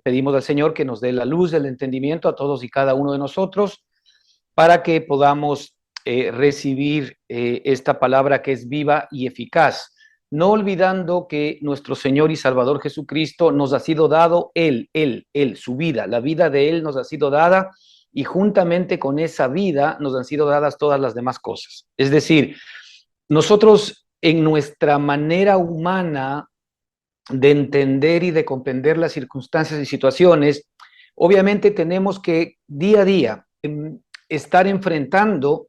pedimos al Señor que nos dé la luz del entendimiento a todos y cada uno de nosotros para que podamos recibir esta palabra que es viva y eficaz, no olvidando que nuestro Señor y Salvador Jesucristo nos ha sido dado Él, su vida, la vida de Él nos ha sido dada y juntamente con esa vida nos han sido dadas todas las demás cosas. Es decir, nosotros en nuestra manera humana de entender y de comprender las circunstancias y situaciones, obviamente tenemos que día a día estar enfrentando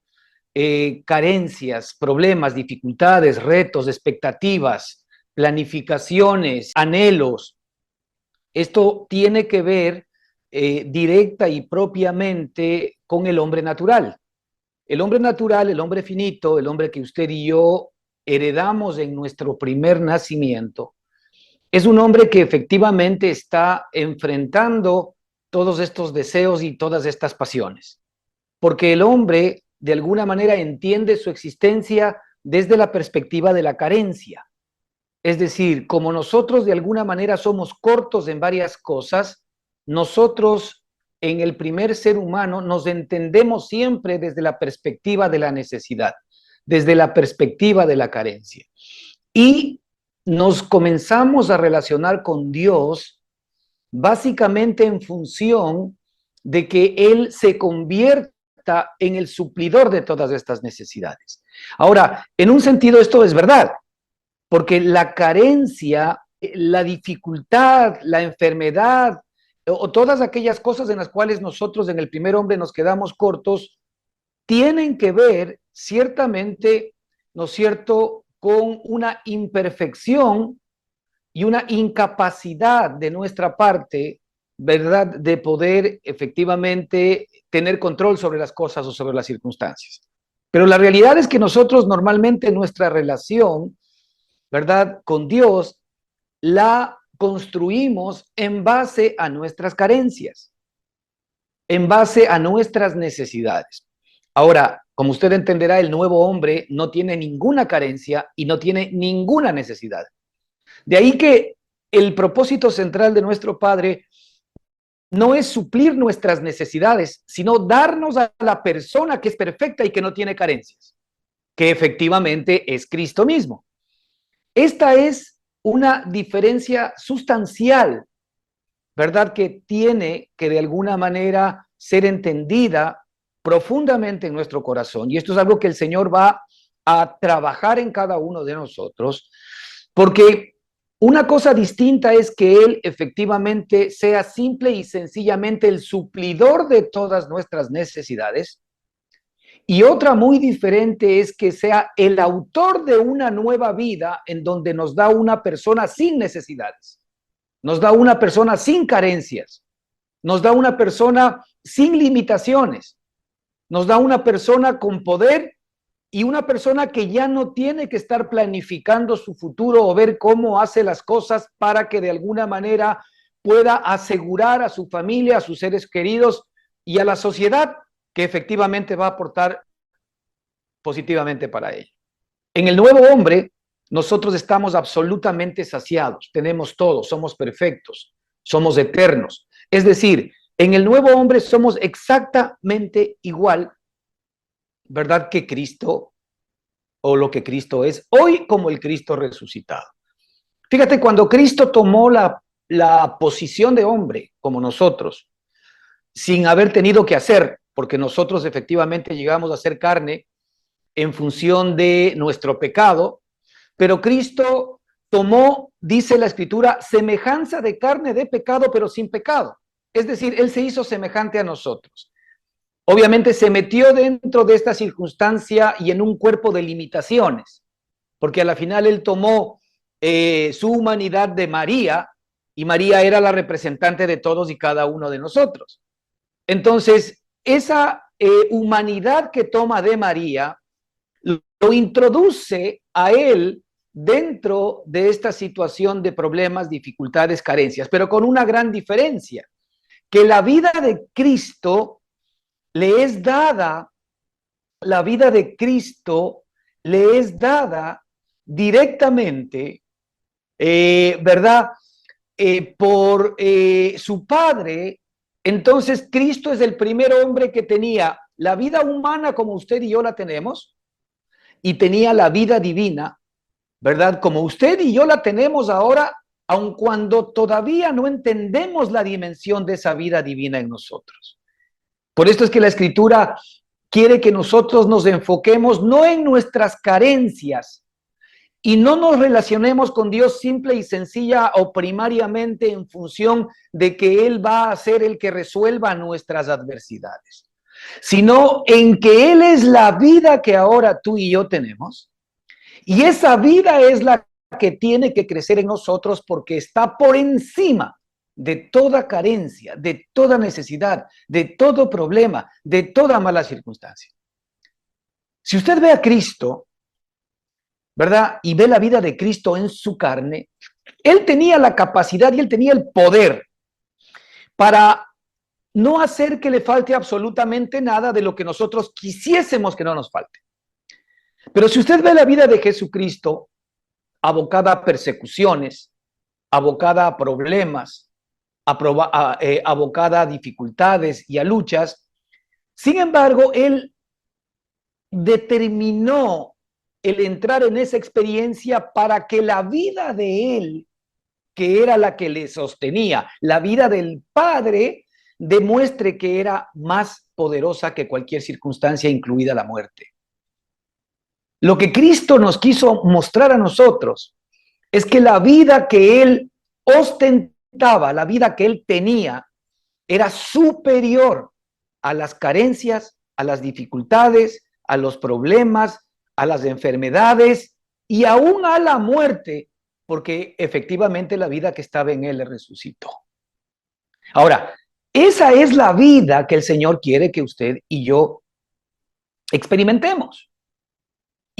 carencias, problemas, dificultades, retos, expectativas, planificaciones, anhelos. Esto tiene que ver directa y propiamente con el hombre natural. El hombre natural, el hombre finito, el hombre que usted y yo heredamos en nuestro primer nacimiento, es un hombre que efectivamente está enfrentando todos estos deseos y todas estas pasiones, porque el hombre de alguna manera entiende su existencia desde la perspectiva de la carencia. Es decir, como nosotros de alguna manera somos cortos en varias cosas, nosotros en el primer ser humano nos entendemos siempre desde la perspectiva de la necesidad, desde la perspectiva de la carencia. Y nos comenzamos a relacionar con Dios básicamente en función de que Él se convierta en el suplidor de todas estas necesidades. Ahora, en un sentido esto es verdad, porque la carencia, la dificultad, la enfermedad o todas aquellas cosas en las cuales nosotros en el primer hombre nos quedamos cortos, tienen que ver ciertamente, ¿no es cierto?, con una imperfección y una incapacidad de nuestra parte, ¿verdad?, de poder efectivamente tener control sobre las cosas o sobre las circunstancias. Pero la realidad es que nosotros normalmente nuestra relación, ¿verdad?, con Dios la construimos en base a nuestras carencias, en base a nuestras necesidades. Ahora, como usted entenderá, el nuevo hombre no tiene ninguna carencia y no tiene ninguna necesidad. De ahí que el propósito central de nuestro Padre no es suplir nuestras necesidades, sino darnos a la persona que es perfecta y que no tiene carencias, que efectivamente es Cristo mismo. Esta es una diferencia sustancial, ¿verdad?, que tiene que de alguna manera ser entendida profundamente en nuestro corazón. Y esto es algo que el Señor va a trabajar en cada uno de nosotros, porque una cosa distinta es que Él efectivamente sea simple y sencillamente el suplidor de todas nuestras necesidades. Y otra muy diferente es que sea el autor de una nueva vida en donde nos da una persona sin necesidades, nos da una persona sin carencias, nos da una persona sin limitaciones, nos da una persona con poder y una persona que ya no tiene que estar planificando su futuro o ver cómo hace las cosas para que de alguna manera pueda asegurar a su familia, a sus seres queridos y a la sociedad que efectivamente va a aportar positivamente para él. En el nuevo hombre, nosotros estamos absolutamente saciados, tenemos todo, somos perfectos, somos eternos. Es decir, en el nuevo hombre somos exactamente igual, ¿verdad?, que Cristo o lo que Cristo es hoy como el Cristo resucitado. Fíjate, cuando Cristo tomó la posición de hombre como nosotros, sin haber tenido que hacer, porque nosotros efectivamente llegamos a ser carne en función de nuestro pecado, pero Cristo tomó, dice la Escritura, semejanza de carne de pecado, pero sin pecado. Es decir, Él se hizo semejante a nosotros. Obviamente se metió dentro de esta circunstancia y en un cuerpo de limitaciones, porque a la final Él tomó su humanidad de María, y María era la representante de todos y cada uno de nosotros. Entonces, esa humanidad que toma de María lo introduce a Él dentro de esta situación de problemas, dificultades, carencias, pero con una gran diferencia, que la vida de Cristo le es dada, la vida de Cristo le es dada directamente, ¿verdad?, por su padre, entonces Cristo es el primer hombre que tenía la vida humana como usted y yo la tenemos, y tenía la vida divina, ¿verdad? Como usted y yo la tenemos ahora, aun cuando todavía no entendemos la dimensión de esa vida divina en nosotros. Por esto es que la Escritura quiere que nosotros nos enfoquemos no en nuestras carencias y no nos relacionemos con Dios simple y sencilla o primariamente en función de que Él va a ser el que resuelva nuestras adversidades, sino en que Él es la vida que ahora tú y yo tenemos, y esa vida es la que tiene que crecer en nosotros porque está por encima de toda carencia, de toda necesidad, de todo problema, de toda mala circunstancia. Si usted ve a Cristo, ¿verdad? Y ve la vida de Cristo en su carne, Él tenía la capacidad y Él tenía el poder para no hacer que le falte absolutamente nada de lo que nosotros quisiésemos que no nos falte. Pero si usted ve la vida de Jesucristo, abocada a persecuciones, abocada a problemas, abocada a dificultades y a luchas, sin embargo, Él determinó el entrar en esa experiencia para que la vida de Él, que era la que le sostenía, la vida del Padre, demuestre que era más poderosa que cualquier circunstancia, incluida la muerte. Lo que Cristo nos quiso mostrar a nosotros es que la vida que Él ostentaba, la vida que Él tenía, era superior a las carencias, a las dificultades, a los problemas, a las enfermedades y aún a la muerte, porque efectivamente la vida que estaba en Él le resucitó. Ahora, esa es la vida que el Señor quiere que usted y yo experimentemos.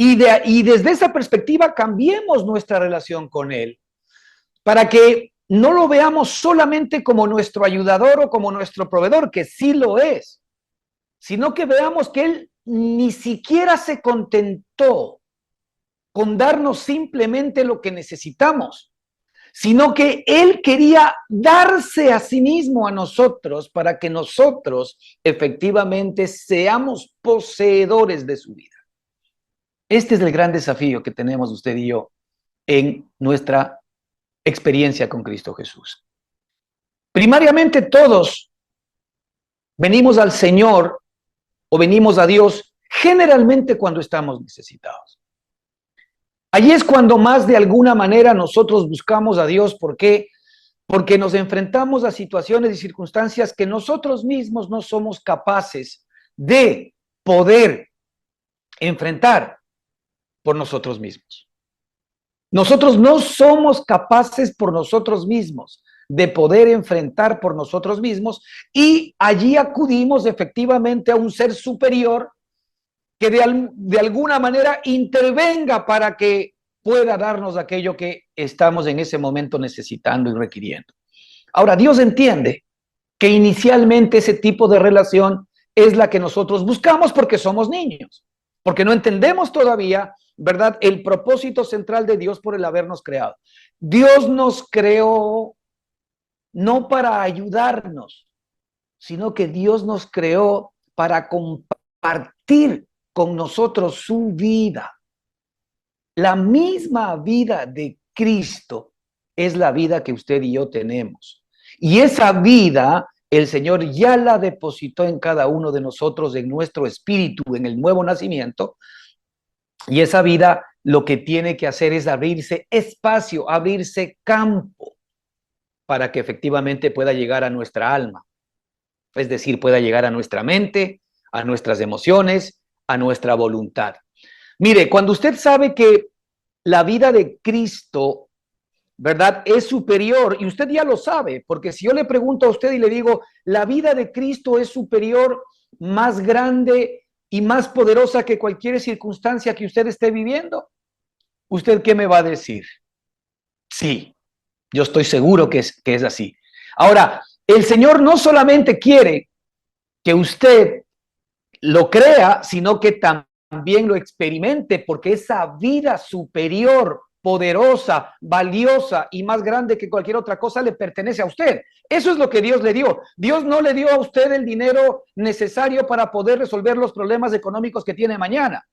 Y desde esa perspectiva cambiemos nuestra relación con Él, para que no lo veamos solamente como nuestro ayudador o como nuestro proveedor, que sí lo es, sino que veamos que Él ni siquiera se contentó con darnos simplemente lo que necesitamos, sino que Él quería darse a sí mismo a nosotros para que nosotros efectivamente seamos poseedores de su vida. Este es el gran desafío que tenemos usted y yo en nuestra experiencia con Cristo Jesús. Primariamente todos venimos al Señor o venimos a Dios generalmente cuando estamos necesitados. Allí es cuando más de alguna manera nosotros buscamos a Dios. ¿Por qué? Porque nos enfrentamos a situaciones y circunstancias que nosotros mismos no somos capaces de poder enfrentar por nosotros mismos. Nosotros no somos capaces por nosotros mismos de poder enfrentar por nosotros mismos, y allí acudimos efectivamente a un ser superior que de alguna manera intervenga para que pueda darnos aquello que estamos en ese momento necesitando y requiriendo. Ahora, Dios entiende que inicialmente ese tipo de relación es la que nosotros buscamos porque somos niños, porque no entendemos todavía, ¿verdad?, el propósito central de Dios por el habernos creado. Dios nos creó no para ayudarnos, sino que Dios nos creó para compartir con nosotros su vida. La misma vida de Cristo es la vida que usted y yo tenemos. Y esa vida el Señor ya la depositó en cada uno de nosotros, en nuestro espíritu, en el nuevo nacimiento. Y esa vida lo que tiene que hacer es abrirse espacio, abrirse campo, para que efectivamente pueda llegar a nuestra alma. Es decir, pueda llegar a nuestra mente, a nuestras emociones, a nuestra voluntad. Mire, cuando usted sabe que la vida de Cristo, ¿verdad?, es superior, y usted ya lo sabe, porque si yo le pregunto a usted y le digo, la vida de Cristo es superior, más grande y más poderosa que cualquier circunstancia que usted esté viviendo, ¿usted qué me va a decir? Sí, yo estoy seguro que es así. Ahora, el Señor no solamente quiere que usted lo crea, sino que también lo experimente, porque esa vida superior poderosa, valiosa y más grande que cualquier otra cosa le pertenece a usted. Eso es lo que Dios le dio. Dios no le dio a usted el dinero necesario para poder resolver los problemas económicos que tiene mañana.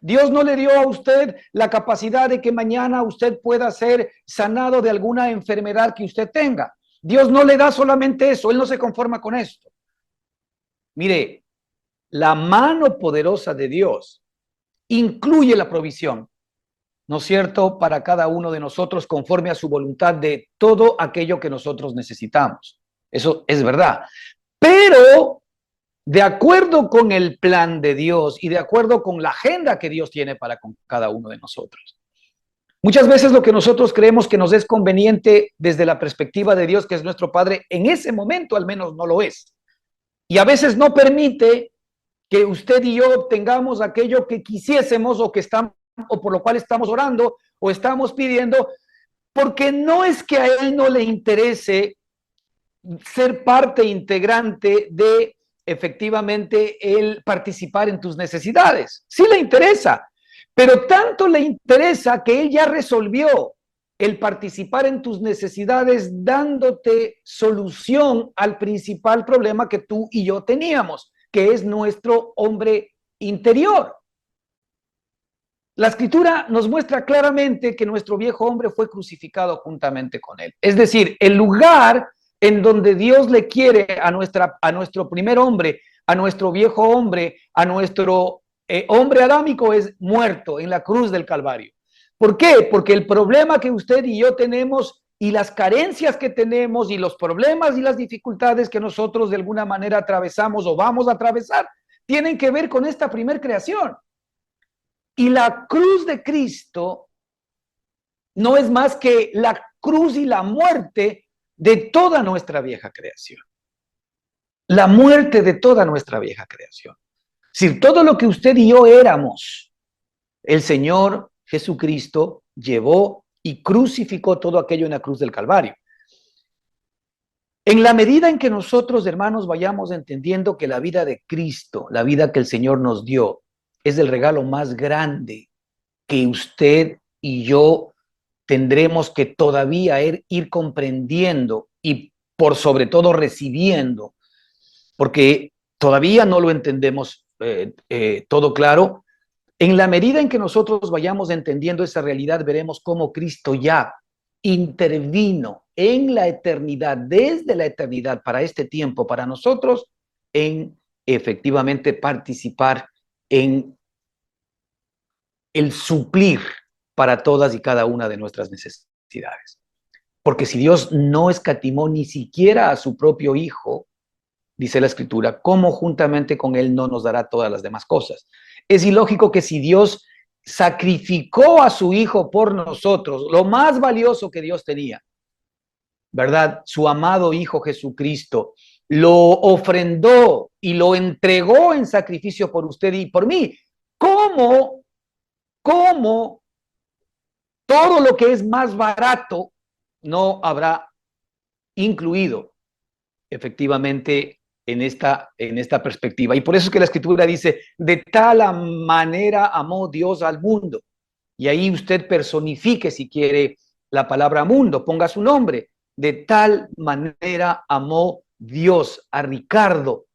Dios no le dio a usted la capacidad de que mañana usted pueda ser sanado de alguna enfermedad que usted tenga. Dios no le da solamente eso, Él no se conforma con esto. Mire, la mano poderosa de Dios incluye la provisión, ¿no es cierto?, para cada uno de nosotros conforme a su voluntad de todo aquello que nosotros necesitamos. Eso es verdad. Pero de acuerdo con el plan de Dios y de acuerdo con la agenda que Dios tiene para con cada uno de nosotros. Muchas veces lo que nosotros creemos que nos es conveniente desde la perspectiva de Dios, que es nuestro Padre, en ese momento al menos no lo es. Y a veces no permite que usted y yo obtengamos aquello que quisiésemos o que estamos, o por lo cual estamos orando o estamos pidiendo, porque no es que a Él no le interese ser parte integrante de efectivamente el participar en tus necesidades. Sí le interesa, pero tanto le interesa que Él ya resolvió el participar en tus necesidades dándote solución al principal problema que tú y yo teníamos, que es nuestro hombre interior. La Escritura nos muestra claramente que nuestro viejo hombre fue crucificado juntamente con Él. Es decir, el lugar en donde Dios le quiere a nuestro primer hombre, a nuestro viejo hombre, a nuestro hombre adámico es muerto en la cruz del Calvario. ¿Por qué? Porque el problema que usted y yo tenemos y las carencias que tenemos y los problemas y las dificultades que nosotros de alguna manera atravesamos o vamos a atravesar tienen que ver con esta primer creación. Y la cruz de Cristo no es más que la cruz y la muerte de toda nuestra vieja creación. La muerte de toda nuestra vieja creación. Es decir, todo lo que usted y yo éramos, el Señor Jesucristo llevó y crucificó todo aquello en la cruz del Calvario. En la medida en que nosotros, hermanos, vayamos entendiendo que la vida de Cristo, la vida que el Señor nos dio, es el regalo más grande que usted y yo tendremos que todavía ir comprendiendo y por sobre todo recibiendo, porque todavía no lo entendemos todo claro. En la medida en que nosotros vayamos entendiendo esa realidad, veremos cómo Cristo ya intervino en la eternidad, desde la eternidad para este tiempo, para nosotros, en efectivamente participar en el suplir para todas y cada una de nuestras necesidades. Porque si Dios no escatimó ni siquiera a su propio Hijo, dice la Escritura, ¿cómo juntamente con Él no nos dará todas las demás cosas? Es ilógico que si Dios sacrificó a su Hijo por nosotros, lo más valioso que Dios tenía, ¿verdad? Su amado Hijo Jesucristo, lo ofrendó y lo entregó en sacrificio por usted y por mí. ¿Cómo todo lo que es más barato no habrá incluido efectivamente en esta perspectiva? Y por eso es que la Escritura dice, de tal manera amó Dios al mundo. Y ahí usted personifique, si quiere, la palabra mundo, ponga su nombre. De tal manera amó Dios a Ricardo,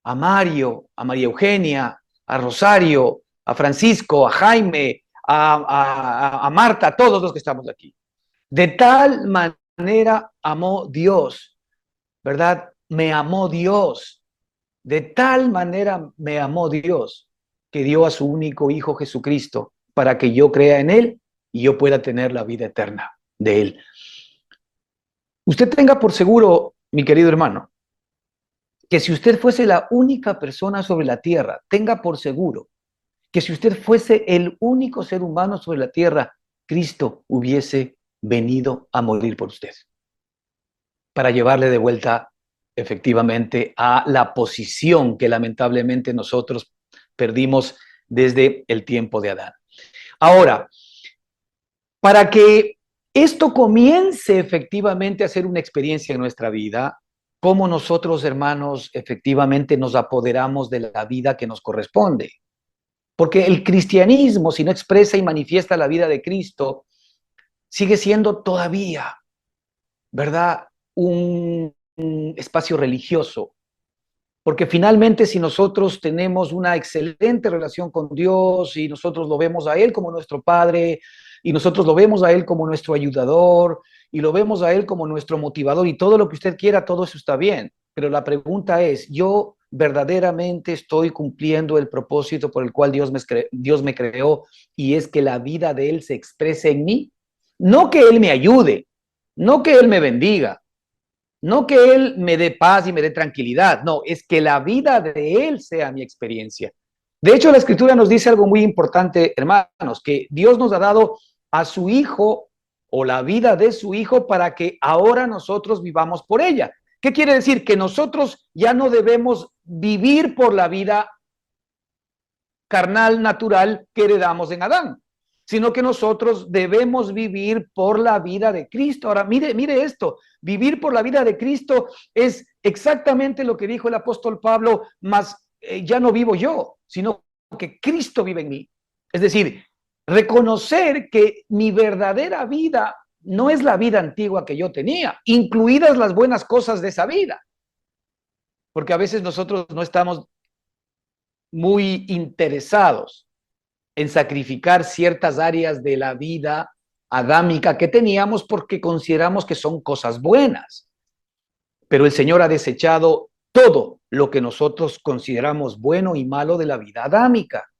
a Mario, a María Eugenia, a Rosario, a Francisco, a Jaime, a Marta, a todos los que estamos aquí. De tal manera amó Dios, ¿verdad? Me amó Dios. De tal manera me amó Dios que dio a su único Hijo Jesucristo para que yo crea en Él y yo pueda tener la vida eterna de Él. Usted tenga por seguro, mi querido hermano, que si usted fuese la única persona sobre la tierra, tenga por seguro que si usted fuese el único ser humano sobre la tierra, Cristo hubiese venido a morir por usted, para llevarle de vuelta efectivamente a la posición que lamentablemente nosotros perdimos desde el tiempo de Adán. Ahora, para que esto comience efectivamente a ser una experiencia en nuestra vida, cómo nosotros, hermanos, efectivamente nos apoderamos de la vida que nos corresponde. Porque el cristianismo, si no expresa y manifiesta la vida de Cristo, sigue siendo todavía, ¿verdad?, un espacio religioso. Porque finalmente, si nosotros tenemos una excelente relación con Dios y nosotros lo vemos a Él como nuestro Padre y nosotros lo vemos a Él como nuestro ayudador y lo vemos a Él como nuestro motivador y todo lo que usted quiera, todo eso está bien. Pero la pregunta es, ¿yo verdaderamente estoy cumpliendo el propósito por el cual Dios me creó, y es que la vida de Él se exprese en mí? No que Él me ayude, no que Él me bendiga, no que Él me dé paz y me dé tranquilidad, no, es que la vida de Él sea mi experiencia. De hecho, la Escritura nos dice algo muy importante, hermanos, que Dios nos ha dado a su Hijo o la vida de su Hijo para que ahora nosotros vivamos por ella. ¿Qué quiere decir? Que nosotros ya no debemos vivir por la vida carnal, natural que heredamos en Adán, sino que nosotros debemos vivir por la vida de Cristo. Ahora, mire esto, vivir por la vida de Cristo es exactamente lo que dijo el apóstol Pablo, mas ya no vivo yo, sino que Cristo vive en mí. Es decir, reconocer que mi verdadera vida no es la vida antigua que yo tenía, incluidas las buenas cosas de esa vida, porque a veces nosotros no estamos muy interesados en sacrificar ciertas áreas de la vida adámica que teníamos porque consideramos que son cosas buenas. Pero el Señor ha desechado todo lo que nosotros consideramos bueno y malo de la vida adámica.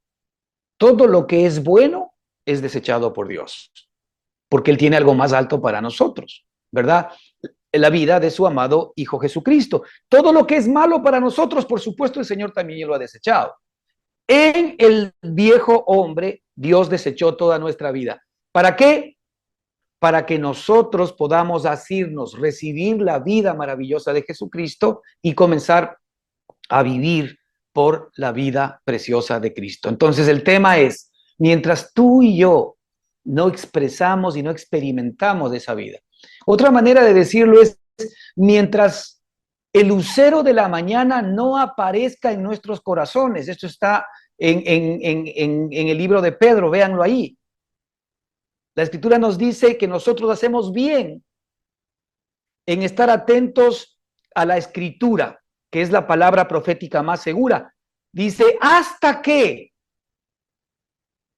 Todo lo que es bueno es desechado por Dios, porque Él tiene algo más alto para nosotros, ¿verdad? La vida de su amado Hijo Jesucristo. Todo lo que es malo para nosotros, por supuesto, el Señor también lo ha desechado. En el viejo hombre, Dios desechó toda nuestra vida. ¿Para qué? Para que nosotros podamos asirnos, recibir la vida maravillosa de Jesucristo y comenzar a vivir por la vida preciosa de Cristo. Entonces el tema es, mientras tú y yo no expresamos y no experimentamos esa vida. Otra manera de decirlo es, mientras el lucero de la mañana no aparezca en nuestros corazones. Esto está en el libro de Pedro, véanlo ahí. La Escritura nos dice que nosotros hacemos bien en estar atentos a la Escritura, que es la palabra profética más segura. Dice, hasta que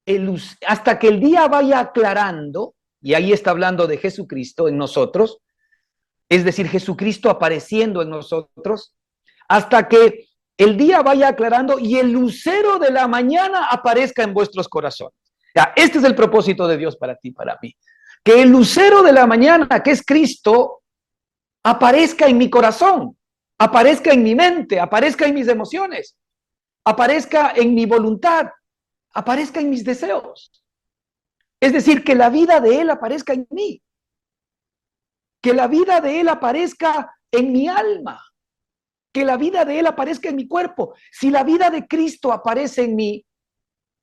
el día vaya aclarando, y ahí está hablando de Jesucristo en nosotros, es decir, Jesucristo apareciendo en nosotros, hasta que el día vaya aclarando y el lucero de la mañana aparezca en vuestros corazones. Ya, este es el propósito de Dios para ti, para mí. Que el lucero de la mañana, que es Cristo, aparezca en mi corazón, aparezca en mi mente, aparezca en mis emociones, aparezca en mi voluntad, aparezca en mis deseos. Es decir, que la vida de Él aparezca en mí, que la vida de Él aparezca en mi alma, que la vida de Él aparezca en mi cuerpo. Si la vida de Cristo aparece en mí,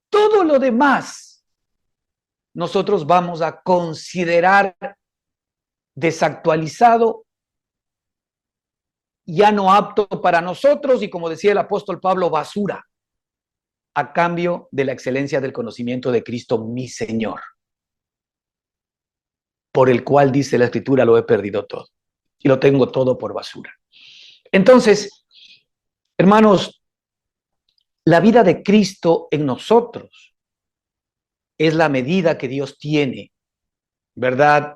todo lo demás nosotros vamos a considerar desactualizado, ya no apto para nosotros y, como decía el apóstol Pablo, basura, a cambio de la excelencia del conocimiento de Cristo, mi Señor, por el cual, dice la Escritura, lo he perdido todo y lo tengo todo por basura. Entonces, hermanos, la vida de Cristo en nosotros es la medida que Dios tiene, ¿verdad?,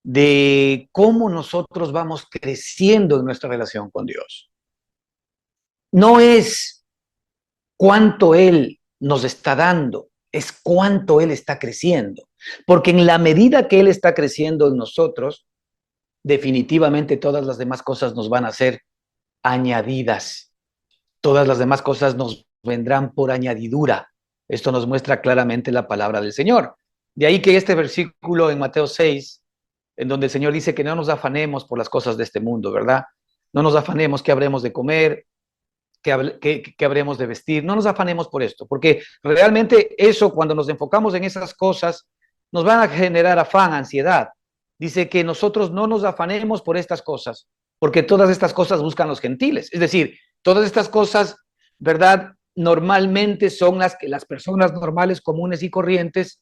de cómo nosotros vamos creciendo en nuestra relación con Dios. No es cuánto Él nos está dando, es cuánto Él está creciendo. Porque en la medida que Él está creciendo en nosotros, definitivamente todas las demás cosas nos van a ser añadidas. Todas las demás cosas nos vendrán por añadidura. Esto nos muestra claramente la palabra del Señor. De ahí que este versículo en Mateo 6, en donde el Señor dice que no nos afanemos por las cosas de este mundo, ¿verdad? No nos afanemos qué habremos de comer, qué habremos de vestir. No nos afanemos por esto, porque realmente eso, cuando nos enfocamos en esas cosas, nos van a generar afán, ansiedad. Dice que nosotros no nos afanemos por estas cosas, porque todas estas cosas buscan los gentiles. Es decir, todas estas cosas, ¿verdad?, normalmente son las que las personas normales, comunes y corrientes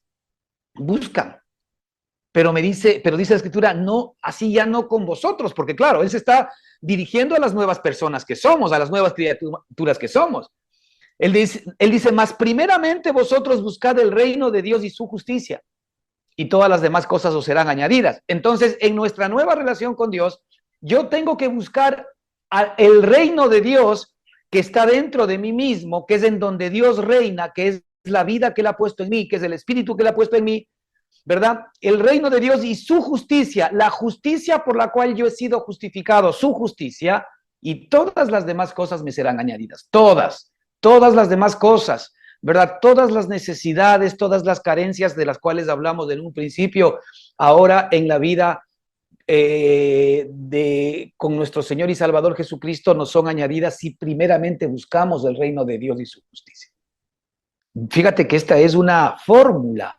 buscan. Pero dice la Escritura, no, así ya no con vosotros, porque claro, Él se está dirigiendo a las nuevas personas que somos, a las nuevas criaturas que somos. Él dice, más primeramente vosotros buscad el reino de Dios y su justicia, y todas las demás cosas os serán añadidas. Entonces, en nuestra nueva relación con Dios, yo tengo que buscar el reino de Dios que está dentro de mí mismo, que es en donde Dios reina, que es la vida que Él ha puesto en mí, que es el espíritu que Él ha puesto en mí, ¿verdad? El reino de Dios y su justicia, la justicia por la cual yo he sido justificado, su justicia, y todas las demás cosas me serán añadidas. Todas las demás cosas, ¿verdad? Todas las necesidades, todas las carencias de las cuales hablamos en un principio, ahora en la vida con nuestro Señor y Salvador Jesucristo nos son añadidas si primeramente buscamos el reino de Dios y su justicia. Fíjate que esta es una fórmula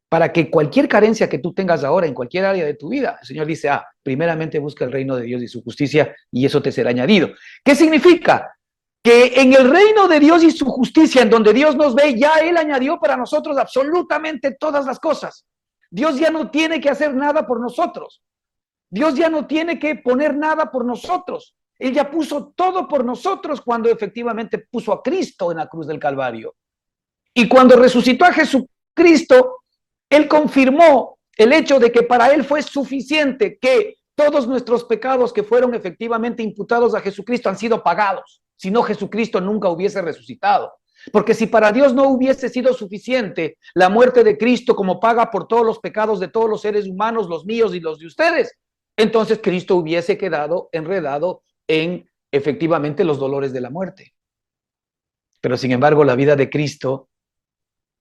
para que cualquier carencia que tú tengas ahora en cualquier área de tu vida, el Señor dice, primeramente busca el reino de Dios y su justicia y eso te será añadido. ¿Qué significa? Que en el reino de Dios y su justicia, en donde Dios nos ve, ya Él añadió para nosotros absolutamente todas las cosas. Dios ya no tiene que hacer nada por nosotros. Dios ya no tiene que poner nada por nosotros. Él ya puso todo por nosotros cuando efectivamente puso a Cristo en la cruz del Calvario. Y cuando resucitó a Jesucristo, Él confirmó el hecho de que para Él fue suficiente que todos nuestros pecados que fueron efectivamente imputados a Jesucristo han sido pagados. Si no, Jesucristo nunca hubiese resucitado. Porque si para Dios no hubiese sido suficiente la muerte de Cristo como paga por todos los pecados de todos los seres humanos, los míos y los de ustedes, entonces Cristo hubiese quedado enredado en efectivamente los dolores de la muerte. Pero sin embargo, la vida de Cristo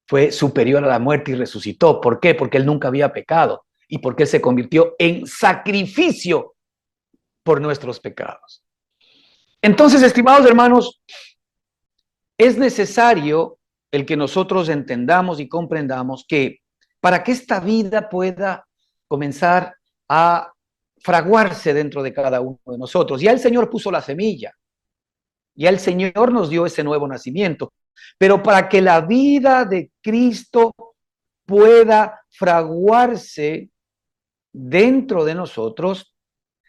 fue superior a la muerte y resucitó. ¿Por qué? Porque Él nunca había pecado y porque Él se convirtió en sacrificio por nuestros pecados. Entonces, estimados hermanos, es necesario el que nosotros entendamos y comprendamos que para que esta vida pueda comenzar a fraguarse dentro de cada uno de nosotros, ya el Señor puso la semilla, ya el Señor nos dio ese nuevo nacimiento, pero para que la vida de Cristo pueda fraguarse dentro de nosotros,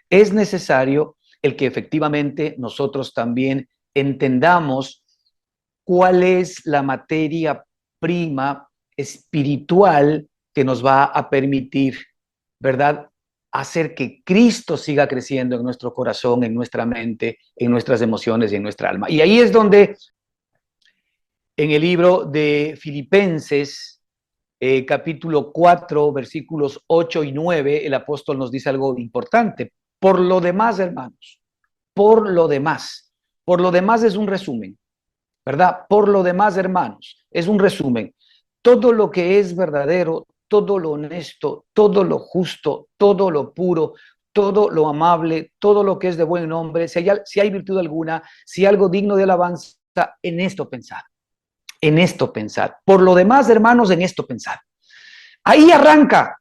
es necesario el que efectivamente nosotros también entendamos cuál es la materia prima espiritual que nos va a permitir, ¿verdad?, hacer que Cristo siga creciendo en nuestro corazón, en nuestra mente, en nuestras emociones y en nuestra alma. Y ahí es donde en el libro de Filipenses, capítulo 4, versículos 8 y 9, el apóstol nos dice algo importante. Por lo demás, hermanos, por lo demás es un resumen, ¿verdad? Por lo demás, hermanos, es un resumen. Todo lo que es verdadero, todo lo honesto, todo lo justo, todo lo puro, todo lo amable, todo lo que es de buen nombre, si hay virtud alguna, si hay algo digno de alabanza, en esto pensad. En esto pensad. Por lo demás, hermanos, en esto pensad. Ahí arranca,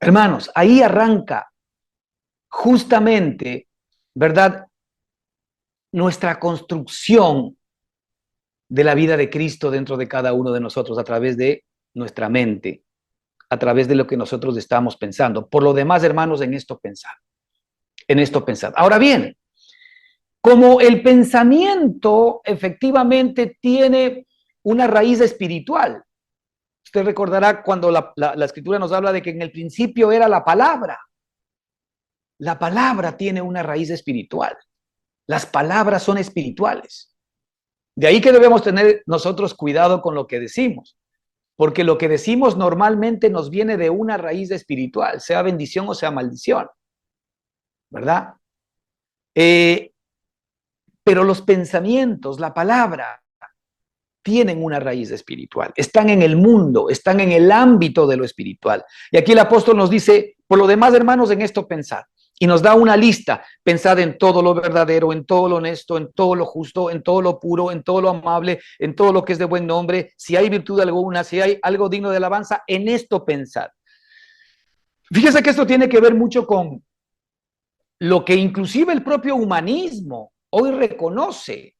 hermanos, ahí arranca justamente, ¿verdad?, nuestra construcción de la vida de Cristo dentro de cada uno de nosotros a través de nuestra mente, a través de lo que nosotros estamos pensando. Por lo demás, hermanos, en esto pensad. En esto pensad. Ahora bien, como el pensamiento efectivamente tiene una raíz espiritual, usted recordará cuando la Escritura nos habla de que en el principio era la palabra. La palabra tiene una raíz espiritual. Las palabras son espirituales. De ahí que debemos tener nosotros cuidado con lo que decimos, porque lo que decimos normalmente nos viene de una raíz espiritual, sea bendición o sea maldición, ¿verdad? Pero los pensamientos, la palabra, tienen una raíz espiritual, están en el mundo, están en el ámbito de lo espiritual. Y aquí el apóstol nos dice, por lo demás, hermanos, en esto pensad. Y nos da una lista, pensad en todo lo verdadero, en todo lo honesto, en todo lo justo, en todo lo puro, en todo lo amable, en todo lo que es de buen nombre, si hay virtud alguna, si hay algo digno de alabanza, en esto pensad. Fíjese que esto tiene que ver mucho con lo que inclusive el propio humanismo hoy reconoce,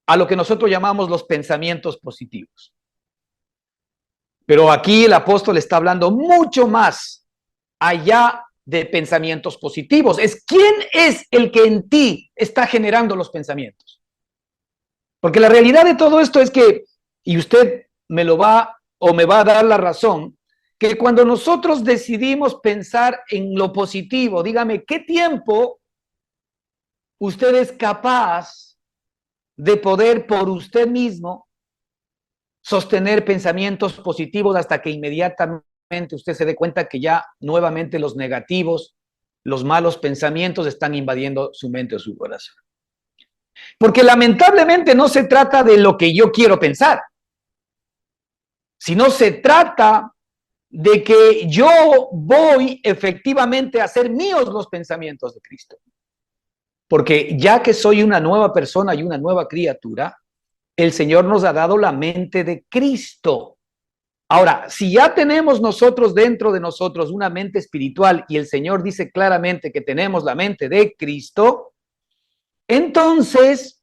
a lo que nosotros llamamos los pensamientos positivos. Pero aquí el apóstol está hablando mucho más allá de pensamientos positivos. ¿Quién es el que en ti está generando los pensamientos? Porque la realidad de todo esto es que, y usted me lo va o me va a dar la razón, que cuando nosotros decidimos pensar en lo positivo, dígame, ¿qué tiempo usted es capaz de poder por usted mismo sostener pensamientos positivos hasta que inmediatamente usted se dé cuenta que ya nuevamente los negativos, los malos pensamientos están invadiendo su mente o su corazón? Porque lamentablemente no se trata de lo que yo quiero pensar, sino se trata de que yo voy efectivamente a hacer míos los pensamientos de Cristo. Porque ya que soy una nueva persona y una nueva criatura, el Señor nos ha dado la mente de Cristo. Ahora, si ya tenemos nosotros dentro de nosotros una mente espiritual y el Señor dice claramente que tenemos la mente de Cristo, entonces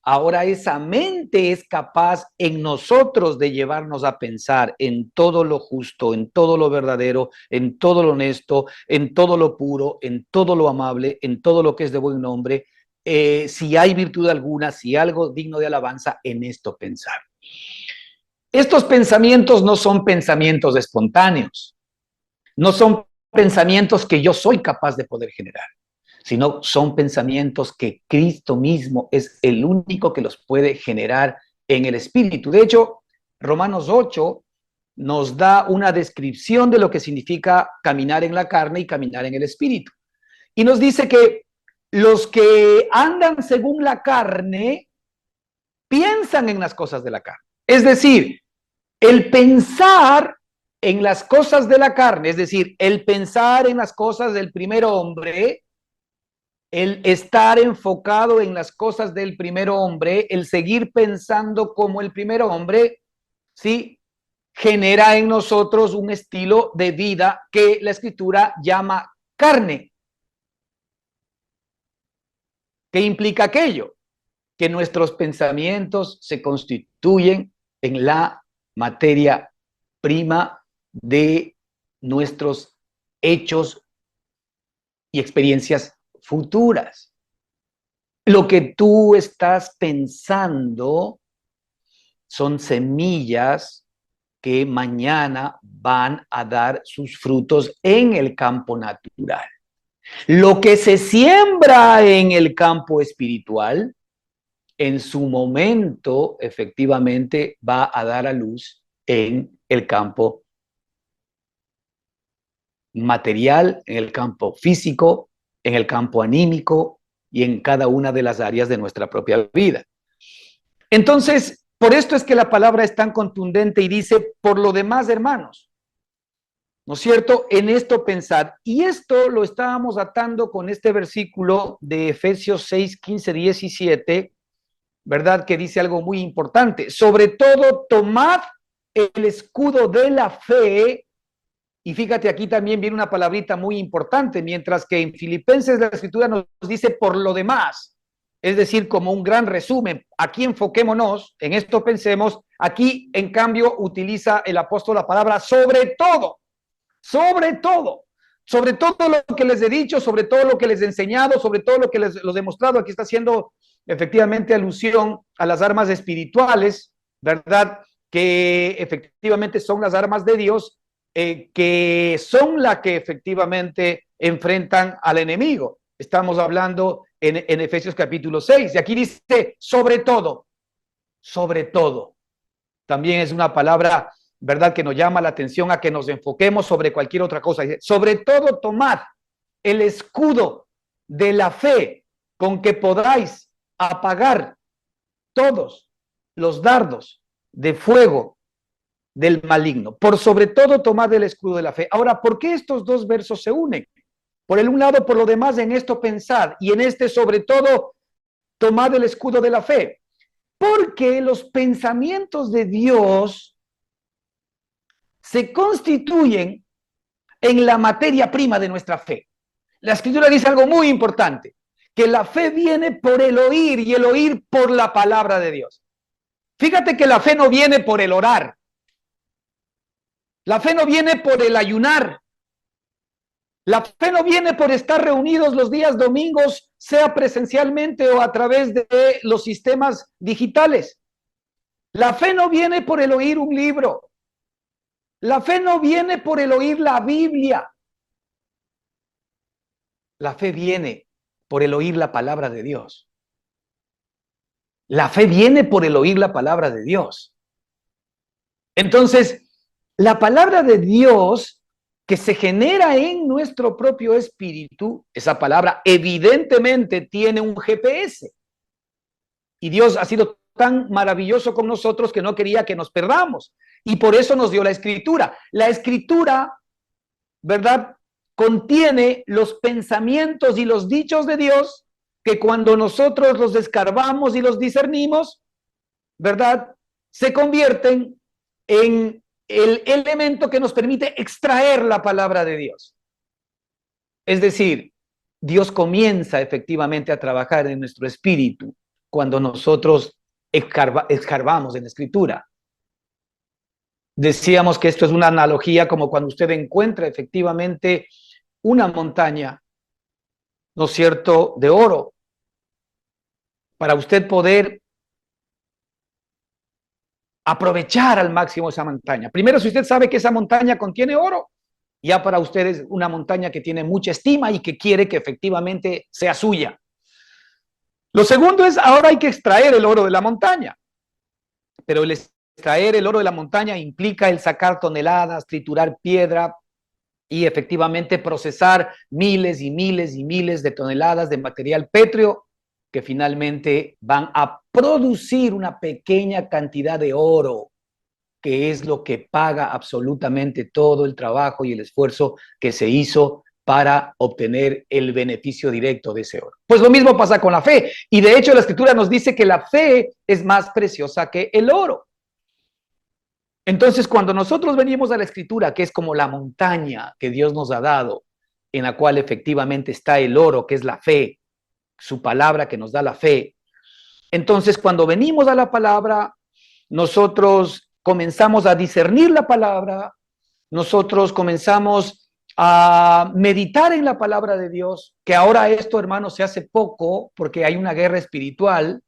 ahora esa mente es capaz en nosotros de llevarnos a pensar en todo lo justo, en todo lo verdadero, en todo lo honesto, en todo lo puro, en todo lo amable, en todo lo que es de buen nombre. Si hay virtud alguna, si algo digno de alabanza, en esto pensar. Estos pensamientos no son pensamientos espontáneos, no son pensamientos que yo soy capaz de poder generar, sino son pensamientos que Cristo mismo es el único que los puede generar en el espíritu. De hecho, Romanos 8 nos da una descripción de lo que significa caminar en la carne y caminar en el espíritu. Y nos dice que los que andan según la carne piensan en las cosas de la carne. Es decir, el pensar en las cosas de la carne, es decir, el pensar en las cosas del primer hombre, el estar enfocado en las cosas del primer hombre, el seguir pensando como el primer hombre, ¿sí? Genera en nosotros un estilo de vida que la Escritura llama carne. ¿Qué implica aquello? Que nuestros pensamientos se constituyen en la materia prima de nuestros hechos y experiencias futuras. Lo que tú estás pensando son semillas que mañana van a dar sus frutos en el campo natural. Lo que se siembra en el campo espiritual, en su momento, efectivamente, va a dar a luz en el campo material, en el campo físico, en el campo anímico y en cada una de las áreas de nuestra propia vida. Entonces, por esto es que la palabra es tan contundente y dice, por lo demás, hermanos, ¿no es cierto? En esto pensad. Y esto lo estábamos atando con este versículo de Efesios 6, 15, 17, ¿verdad? Que dice algo muy importante. Sobre todo, tomad el escudo de la fe. Y fíjate, aquí también viene una palabrita muy importante, mientras que en Filipenses la Escritura nos dice por lo demás, es decir, como un gran resumen, aquí enfoquémonos, en esto pensemos, aquí en cambio utiliza el apóstol la palabra sobre todo, sobre todo, sobre todo lo que les he dicho, sobre todo lo que les he enseñado, sobre todo lo que les he demostrado. Aquí está haciendo efectivamente alusión a las armas espirituales, ¿verdad? Que efectivamente son las armas de Dios, que son las que efectivamente enfrentan al enemigo. Estamos hablando en Efesios capítulo 6, y aquí dice sobre todo, sobre todo. También es una palabra, ¿verdad?, que nos llama la atención a que nos enfoquemos sobre cualquier otra cosa. Sobre todo, tomad el escudo de la fe con que podáis apagar todos los dardos de fuego del maligno. Por sobre todo, tomad el escudo de la fe. Ahora, ¿por qué estos dos versos se unen? Por el un lado, por lo demás, en esto pensad, y en este, sobre todo, tomad el escudo de la fe. Porque los pensamientos de Dios se constituyen en la materia prima de nuestra fe. La Escritura dice algo muy importante, que la fe viene por el oír y el oír por la palabra de Dios. Fíjate que la fe no viene por el orar. La fe no viene por el ayunar. La fe no viene por estar reunidos los días domingos, sea presencialmente o a través de los sistemas digitales. La fe no viene por el oír un libro. La fe no viene por el oír la Biblia. La fe viene por el oír la palabra de Dios. La fe viene por el oír la palabra de Dios. Entonces, la palabra de Dios que se genera en nuestro propio espíritu, esa palabra evidentemente tiene un GPS. Y Dios ha sido tan maravilloso con nosotros que no quería que nos perdamos. Y por eso nos dio la escritura. La escritura, ¿verdad?, contiene los pensamientos y los dichos de Dios que cuando nosotros los escarbamos y los discernimos, ¿verdad?, se convierten en el elemento que nos permite extraer la palabra de Dios. Es decir, Dios comienza efectivamente a trabajar en nuestro espíritu cuando nosotros escarbamos en la escritura. Decíamos que esto es una analogía como cuando usted encuentra efectivamente una montaña, ¿no es cierto?, de oro. Para usted poder aprovechar al máximo esa montaña. Primero, si usted sabe que esa montaña contiene oro, ya para usted es una montaña que tiene mucha estima y que quiere que efectivamente sea suya. Lo segundo es, ahora hay que extraer el oro de la montaña. Pero el extraer el oro de la montaña implica el sacar toneladas, triturar piedra y efectivamente procesar miles y miles y miles de toneladas de material pétreo que finalmente van a producir una pequeña cantidad de oro, que es lo que paga absolutamente todo el trabajo y el esfuerzo que se hizo para obtener el beneficio directo de ese oro. Pues lo mismo pasa con la fe. Y de hecho la escritura nos dice que la fe es más preciosa que el oro. Entonces, cuando nosotros venimos a la escritura, que es como la montaña que Dios nos ha dado, en la cual efectivamente está el oro, que es la fe, su palabra que nos da la fe. Entonces, cuando venimos a la palabra, nosotros comenzamos a discernir la palabra, nosotros comenzamos a meditar en la palabra de Dios, que ahora esto, hermanos, se hace poco porque hay una guerra espiritual.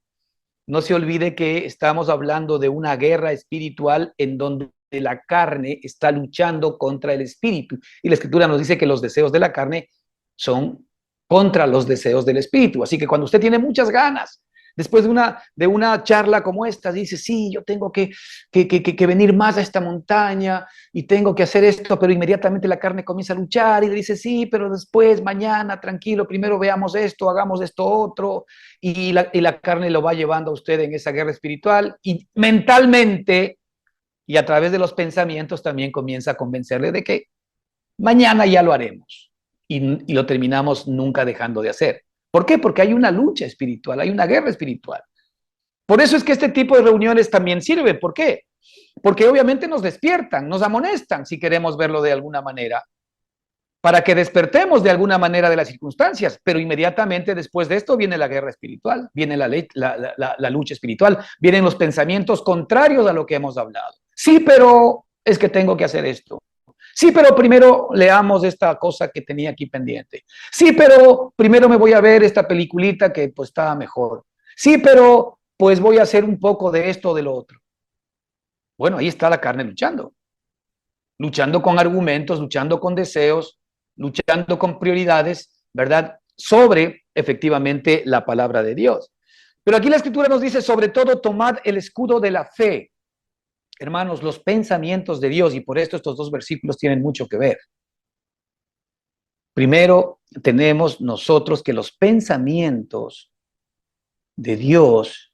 No se olvide que estamos hablando de una guerra espiritual en donde la carne está luchando contra el espíritu. Y la escritura nos dice que los deseos de la carne son contra los deseos del espíritu. Así que cuando usted tiene muchas ganas, después de una charla como esta, dice, sí, yo tengo que venir más a esta montaña y tengo que hacer esto, pero inmediatamente la carne comienza a luchar y le dice, sí, pero después, mañana, tranquilo, primero veamos esto, hagamos esto otro, y la carne lo va llevando a usted en esa guerra espiritual y mentalmente y a través de los pensamientos también comienza a convencerle de que mañana ya lo haremos y lo terminamos nunca dejando de hacer. ¿Por qué? Porque hay una lucha espiritual, hay una guerra espiritual. Por eso es que este tipo de reuniones también sirve. ¿Por qué? Porque obviamente nos despiertan, nos amonestan, si queremos verlo de alguna manera, para que despertemos de alguna manera de las circunstancias, pero inmediatamente después de esto viene la guerra espiritual, viene la lucha espiritual, vienen los pensamientos contrarios a lo que hemos hablado. Sí, pero es que tengo que hacer esto. Sí, pero primero leamos esta cosa que tenía aquí pendiente. Sí, pero primero me voy a ver esta peliculita que pues estaba mejor. Sí, pero pues voy a hacer un poco de esto o de lo otro. Bueno, ahí está la carne luchando con argumentos, luchando con deseos, luchando con prioridades, ¿verdad? Sobre efectivamente la palabra de Dios. Pero aquí la escritura nos dice, sobre todo, tomad el escudo de la fe. Hermanos, los pensamientos de Dios, y por esto estos dos versículos tienen mucho que ver. Primero, tenemos nosotros que los pensamientos de Dios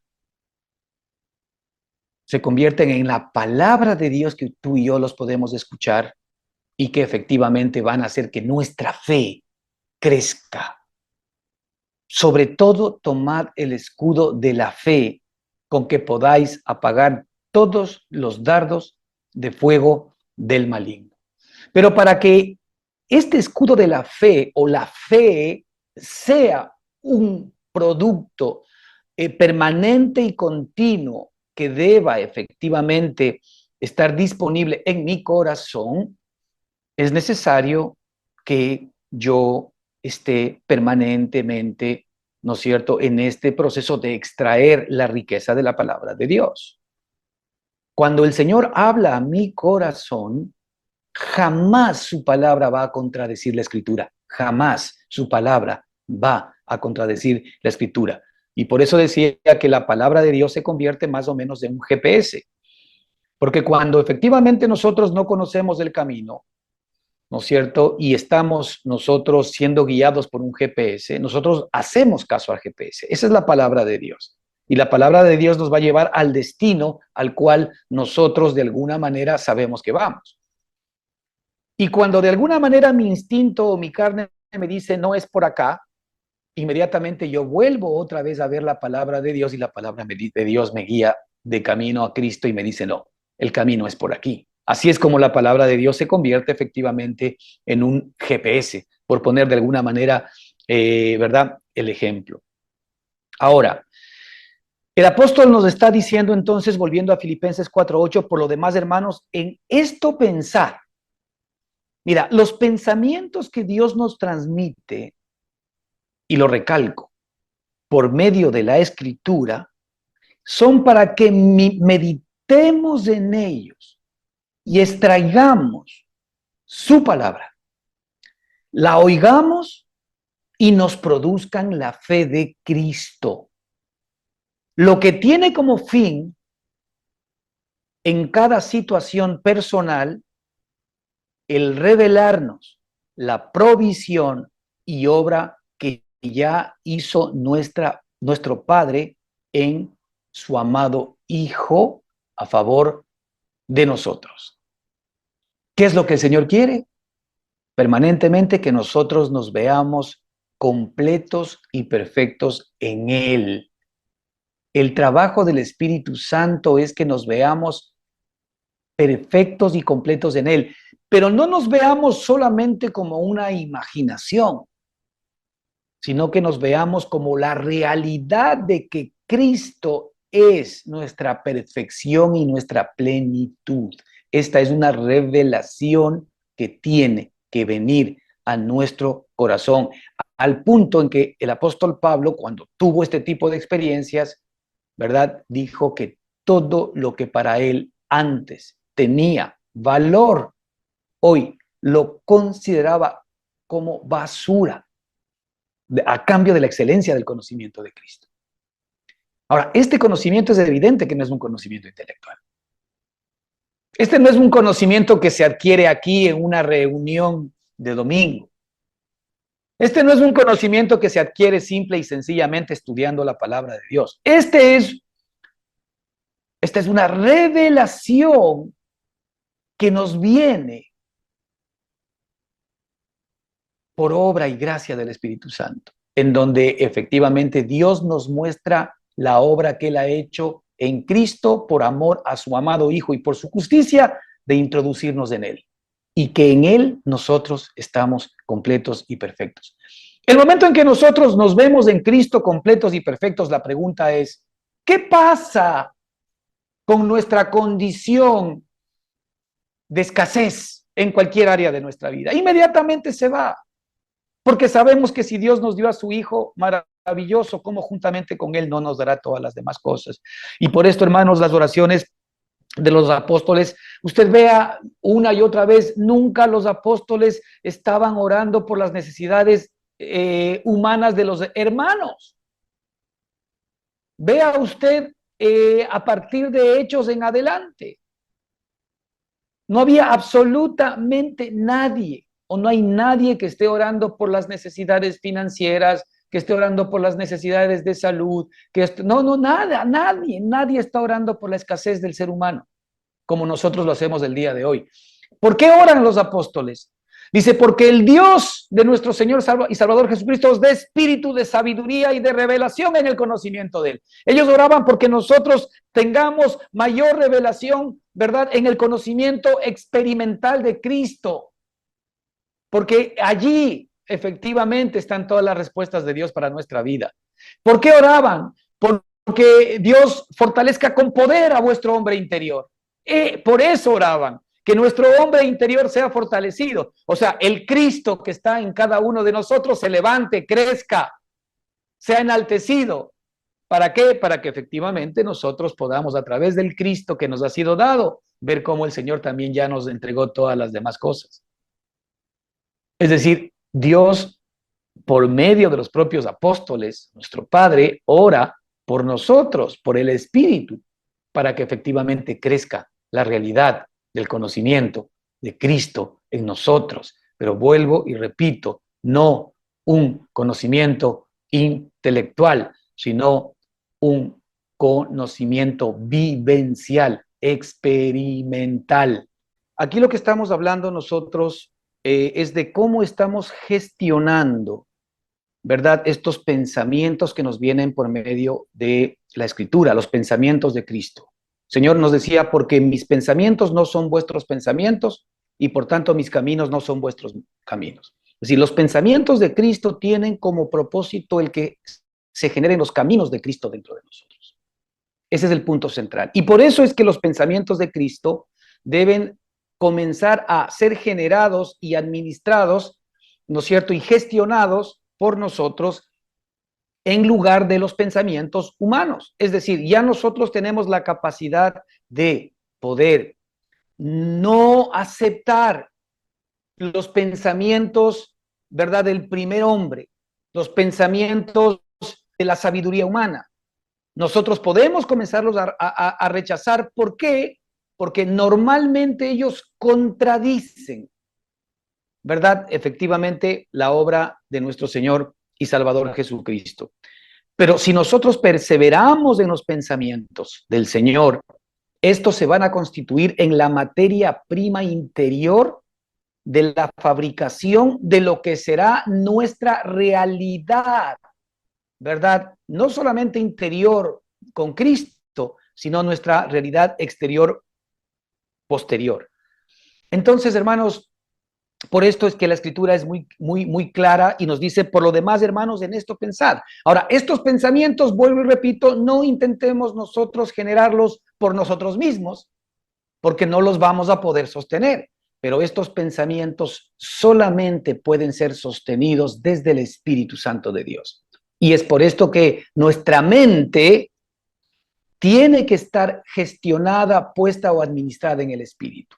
se convierten en la palabra de Dios que tú y yo los podemos escuchar y que efectivamente van a hacer que nuestra fe crezca. Sobre todo, tomad el escudo de la fe con que podáis apagar todos los dardos de fuego del maligno. Pero para que este escudo de la fe o la fe sea un producto permanente y continuo que deba efectivamente estar disponible en mi corazón, es necesario que yo esté permanentemente, ¿no es cierto?, en este proceso de extraer la riqueza de la palabra de Dios. Cuando el Señor habla a mi corazón, jamás su palabra va a contradecir la Escritura, jamás su palabra va a contradecir la Escritura. Y por eso decía que la palabra de Dios se convierte más o menos en un GPS, porque cuando efectivamente nosotros no conocemos el camino, ¿no es cierto? Y estamos nosotros siendo guiados por un GPS, nosotros hacemos caso al GPS. Esa es la palabra de Dios. Y la palabra de Dios nos va a llevar al destino al cual nosotros de alguna manera sabemos que vamos. Y cuando de alguna manera mi instinto o mi carne me dice no es por acá, inmediatamente yo vuelvo otra vez a ver la palabra de Dios y la palabra de Dios me guía de camino a Cristo y me dice no, el camino es por aquí. Así es como la palabra de Dios se convierte efectivamente en un GPS, por poner de alguna manera, ¿verdad?, el ejemplo. Ahora, el apóstol nos está diciendo entonces, volviendo a Filipenses 4:8, por lo demás, hermanos, en esto pensar. Mira, los pensamientos que Dios nos transmite, y lo recalco, por medio de la Escritura, son para que meditemos en ellos y extraigamos su palabra, la oigamos y nos produzcan la fe de Cristo. Lo que tiene como fin en cada situación personal el revelarnos la provisión y obra que ya hizo nuestro Padre en su amado Hijo a favor de nosotros. ¿Qué es lo que el Señor quiere? Permanentemente que nosotros nos veamos completos y perfectos en Él. El trabajo del Espíritu Santo es que nos veamos perfectos y completos en Él, pero no nos veamos solamente como una imaginación, sino que nos veamos como la realidad de que Cristo es nuestra perfección y nuestra plenitud. Esta es una revelación que tiene que venir a nuestro corazón, al punto en que el apóstol Pablo, cuando tuvo este tipo de experiencias, ¿verdad?, dijo que todo lo que para él antes tenía valor, hoy lo consideraba como basura, a cambio de la excelencia del conocimiento de Cristo. Ahora, este conocimiento es evidente que no es un conocimiento intelectual. Este no es un conocimiento que se adquiere aquí en una reunión de domingo. Este no es un conocimiento que se adquiere simple y sencillamente estudiando la palabra de Dios. Esta es una revelación que nos viene por obra y gracia del Espíritu Santo, en donde efectivamente Dios nos muestra la obra que Él ha hecho en Cristo por amor a su amado Hijo y por su justicia de introducirnos en Él. Y que en Él nosotros estamos completos y perfectos. El momento en que nosotros nos vemos en Cristo completos y perfectos, la pregunta es, ¿qué pasa con nuestra condición de escasez en cualquier área de nuestra vida? Inmediatamente se va. Porque sabemos que si Dios nos dio a su Hijo maravilloso, ¿cómo juntamente con Él no nos dará todas las demás cosas? Y por esto, hermanos, las oraciones de los apóstoles, usted vea una y otra vez, nunca los apóstoles estaban orando por las necesidades humanas de los hermanos. Vea usted a partir de Hechos en adelante. No había absolutamente nadie, o no hay nadie que esté orando por las necesidades financieras, que esté orando por las necesidades de salud, nadie está orando por la escasez del ser humano, como nosotros lo hacemos el día de hoy. ¿Por qué oran los apóstoles? Dice, porque el Dios de nuestro Señor y Salvador Jesucristo os dé espíritu de sabiduría y de revelación en el conocimiento de Él. Ellos oraban porque nosotros tengamos mayor revelación, ¿verdad?, en el conocimiento experimental de Cristo. Porque allí efectivamente están todas las respuestas de Dios para nuestra vida. ¿Por qué oraban? Porque Dios fortalezca con poder a vuestro hombre interior. Por eso oraban, que nuestro hombre interior sea fortalecido. O sea, el Cristo que está en cada uno de nosotros se levante, crezca, sea enaltecido. ¿Para qué? Para que efectivamente nosotros podamos, a través del Cristo que nos ha sido dado, ver cómo el Señor también ya nos entregó todas las demás cosas. Es decir, Dios, por medio de los propios apóstoles, nuestro Padre, ora por nosotros, por el Espíritu, para que efectivamente crezca la realidad del conocimiento de Cristo en nosotros. Pero vuelvo y repito, no un conocimiento intelectual, sino un conocimiento vivencial, experimental. Aquí lo que estamos hablando nosotros es de cómo estamos gestionando, ¿verdad?, estos pensamientos que nos vienen por medio de la Escritura, los pensamientos de Cristo. El Señor nos decía, porque mis pensamientos no son vuestros pensamientos y por tanto mis caminos no son vuestros caminos. Es decir, los pensamientos de Cristo tienen como propósito el que se generen los caminos de Cristo dentro de nosotros. Ese es el punto central. Y por eso es que los pensamientos de Cristo deben comenzar a ser generados y administrados, ¿no es cierto?, y gestionados por nosotros en lugar de los pensamientos humanos. Es decir, ya nosotros tenemos la capacidad de poder no aceptar los pensamientos, ¿verdad?, del primer hombre, los pensamientos de la sabiduría humana. Nosotros podemos comenzarlos a rechazar. ¿Por qué? Porque normalmente ellos contradicen, ¿verdad?, efectivamente la obra de nuestro Señor y Salvador Jesucristo. Pero si nosotros perseveramos en los pensamientos del Señor, estos se van a constituir en la materia prima interior de la fabricación de lo que será nuestra realidad, ¿verdad? No solamente interior con Cristo, sino nuestra realidad exterior posterior. Entonces, hermanos, por esto es que la Escritura es muy clara y nos dice, por lo demás, hermanos, en esto pensad. Ahora, estos pensamientos, vuelvo y repito, no intentemos nosotros generarlos por nosotros mismos, porque no los vamos a poder sostener. Pero estos pensamientos solamente pueden ser sostenidos desde el Espíritu Santo de Dios. Y es por esto que nuestra mente tiene que estar gestionada, puesta o administrada en el Espíritu.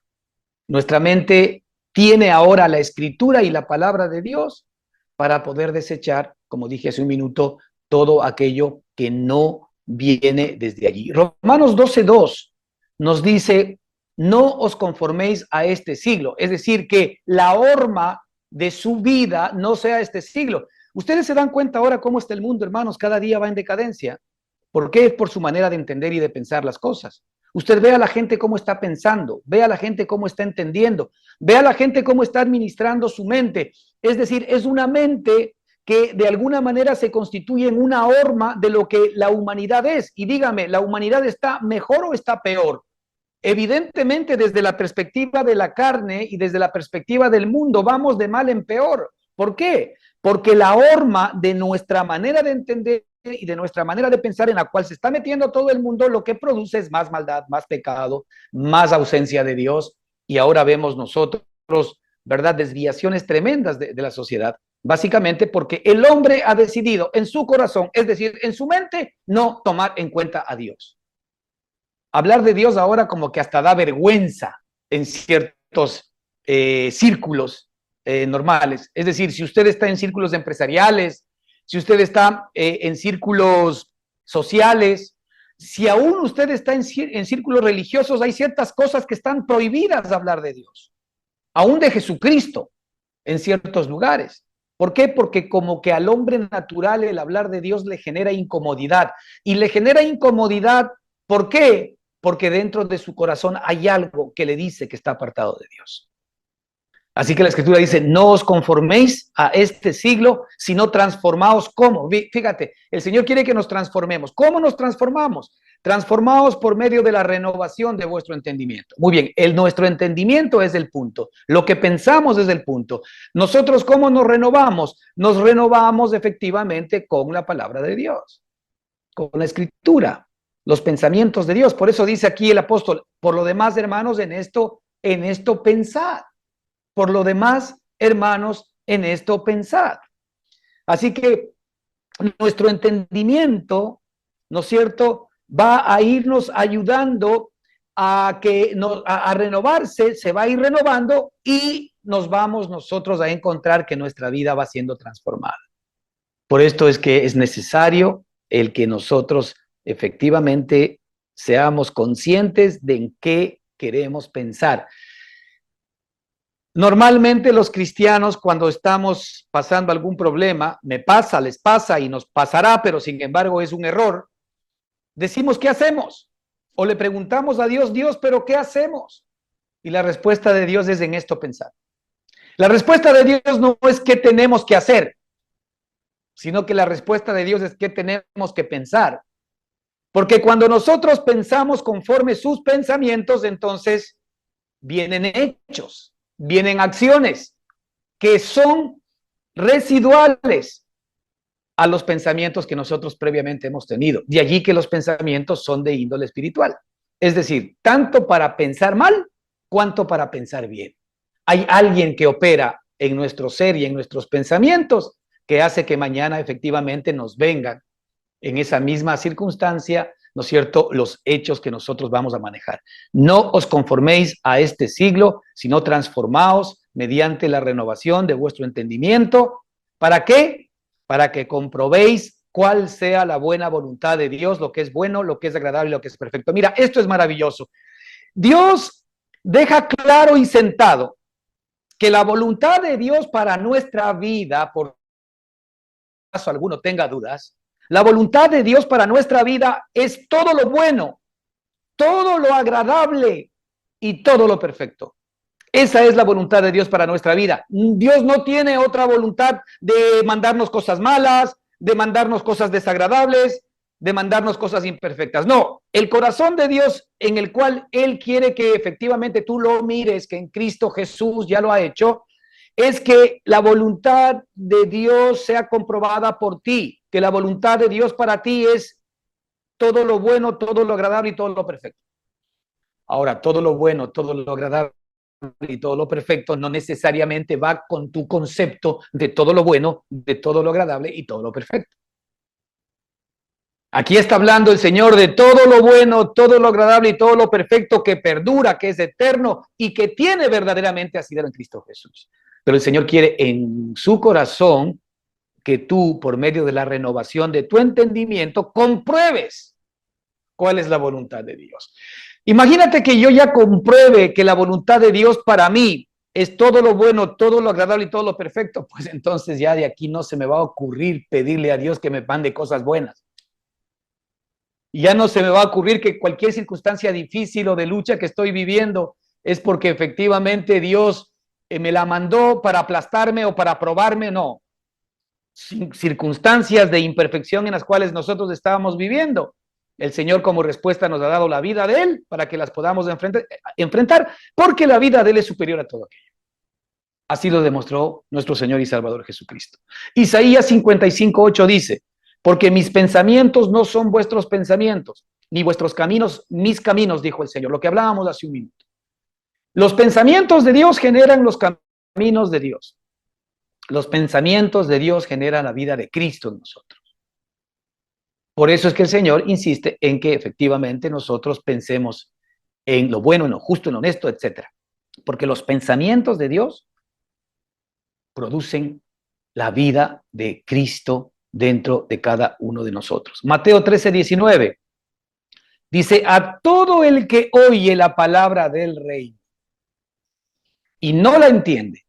Nuestra mente tiene ahora la Escritura y la palabra de Dios para poder desechar, como dije hace un minuto, todo aquello que no viene desde allí. Romanos 12:2 nos dice, no os conforméis a este siglo, es decir, que la horma de su vida no sea este siglo. Ustedes se dan cuenta ahora cómo está el mundo, hermanos, cada día va en decadencia. ¿Por qué? Es por su manera de entender y de pensar las cosas. Usted ve a la gente cómo está pensando, ve a la gente cómo está entendiendo, ve a la gente cómo está administrando su mente. Es decir, es una mente que de alguna manera se constituye en una horma de lo que la humanidad es. Y dígame, ¿la humanidad está mejor o está peor? Evidentemente, desde la perspectiva de la carne y desde la perspectiva del mundo, vamos de mal en peor. ¿Por qué? Porque la horma de nuestra manera de entender y de nuestra manera de pensar, en la cual se está metiendo todo el mundo, lo que produce es más maldad, más pecado, más ausencia de Dios. Y ahora vemos nosotros, ¿verdad?, desviaciones tremendas de la sociedad, básicamente porque el hombre ha decidido en su corazón, es decir, en su mente, no tomar en cuenta a Dios. Hablar de Dios ahora como que hasta da vergüenza en ciertos círculos normales. Es decir, si usted está en círculos empresariales, si usted está en círculos sociales, si aún usted está en círculos religiosos, hay ciertas cosas que están prohibidas de hablar de Dios, aún de Jesucristo, en ciertos lugares. ¿Por qué? Porque como que al hombre natural el hablar de Dios le genera incomodidad. Y le genera incomodidad, ¿por qué? Porque dentro de su corazón hay algo que le dice que está apartado de Dios. Así que la Escritura dice, no os conforméis a este siglo, sino transformaos. ¿Cómo? Fíjate, el Señor quiere que nos transformemos. ¿Cómo nos transformamos? transformados por medio de la renovación de vuestro entendimiento. Muy bien, nuestro entendimiento es el punto, lo que pensamos es el punto. Nosotros, ¿cómo nos renovamos? Nos renovamos efectivamente con la palabra de Dios, con la escritura, los pensamientos de Dios. Por eso dice aquí el apóstol, por lo demás, hermanos, en esto pensad. Por lo demás, hermanos, en esto pensad. Así que nuestro entendimiento, ¿no es cierto?, va a irnos ayudando a renovarse, se va a ir renovando y nos vamos nosotros a encontrar que nuestra vida va siendo transformada. Por esto es que es necesario el que nosotros efectivamente seamos conscientes de en qué queremos pensar. Normalmente los cristianos, cuando estamos pasando algún problema, les pasa y nos pasará, pero sin embargo es un error, decimos, ¿qué hacemos? O le preguntamos a Dios, Dios, ¿pero qué hacemos? Y la respuesta de Dios es en esto pensar. La respuesta de Dios no es qué tenemos que hacer, sino que la respuesta de Dios es qué tenemos que pensar. Porque cuando nosotros pensamos conforme sus pensamientos, entonces vienen hechos, vienen acciones que son residuales a los pensamientos que nosotros previamente hemos tenido. De allí que los pensamientos son de índole espiritual. Es decir, tanto para pensar mal, cuanto para pensar bien. Hay alguien que opera en nuestro ser y en nuestros pensamientos que hace que mañana efectivamente nos vengan en esa misma circunstancia, ¿no es cierto?, los hechos que nosotros vamos a manejar. No os conforméis a este siglo, sino transformaos mediante la renovación de vuestro entendimiento. ¿Para qué? Para que comprobéis cuál sea la buena voluntad de Dios, lo que es bueno, lo que es agradable, lo que es perfecto. Mira, esto es maravilloso. Dios deja claro y sentado que la voluntad de Dios para nuestra vida, por caso alguno tenga dudas, la voluntad de Dios para nuestra vida es todo lo bueno, todo lo agradable y todo lo perfecto. Esa es la voluntad de Dios para nuestra vida. Dios no tiene otra voluntad de mandarnos cosas malas, de mandarnos cosas desagradables, de mandarnos cosas imperfectas. No, el corazón de Dios en el cual Él quiere que efectivamente tú lo mires, que en Cristo Jesús ya lo ha hecho, es que la voluntad de Dios sea comprobada por ti, que la voluntad de Dios para ti es todo lo bueno, todo lo agradable y todo lo perfecto. Ahora, todo lo bueno, todo lo agradable y todo lo perfecto no necesariamente va con tu concepto de todo lo bueno, de todo lo agradable y todo lo perfecto. Aquí está hablando el Señor de todo lo bueno, todo lo agradable y todo lo perfecto que perdura, que es eterno y que tiene verdaderamente asidero en Cristo Jesús. Pero el Señor quiere en su corazón que tú, por medio de la renovación de tu entendimiento, compruebes cuál es la voluntad de Dios. Imagínate que yo ya compruebe que la voluntad de Dios para mí es todo lo bueno, todo lo agradable y todo lo perfecto, pues entonces ya de aquí no se me va a ocurrir pedirle a Dios que me mande cosas buenas. Y ya no se me va a ocurrir que cualquier circunstancia difícil o de lucha que estoy viviendo es porque efectivamente Dios me la mandó para aplastarme o para probarme, no. Circunstancias de imperfección en las cuales nosotros estábamos viviendo. El Señor como respuesta nos ha dado la vida de Él para que las podamos enfrentar, porque la vida de Él es superior a todo aquello. Así lo demostró nuestro Señor y Salvador Jesucristo. Isaías 55:8 dice, porque mis pensamientos no son vuestros pensamientos, ni vuestros caminos, mis caminos, dijo el Señor, lo que hablábamos hace un minuto. Los pensamientos de Dios generan los caminos de Dios. Los pensamientos de Dios generan la vida de Cristo en nosotros. Por eso es que el Señor insiste en que efectivamente nosotros pensemos en lo bueno, en lo justo, en lo honesto, etc. Porque los pensamientos de Dios producen la vida de Cristo dentro de cada uno de nosotros. Mateo 13:19 dice, a todo el que oye la palabra del rey y no la entiende,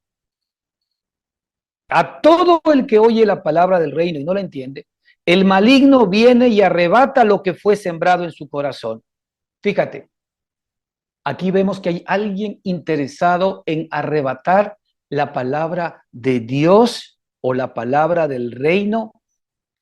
a todo el que oye la palabra del reino y no la entiende, el maligno viene y arrebata lo que fue sembrado en su corazón. Fíjate, aquí vemos que hay alguien interesado en arrebatar la palabra de Dios o la palabra del reino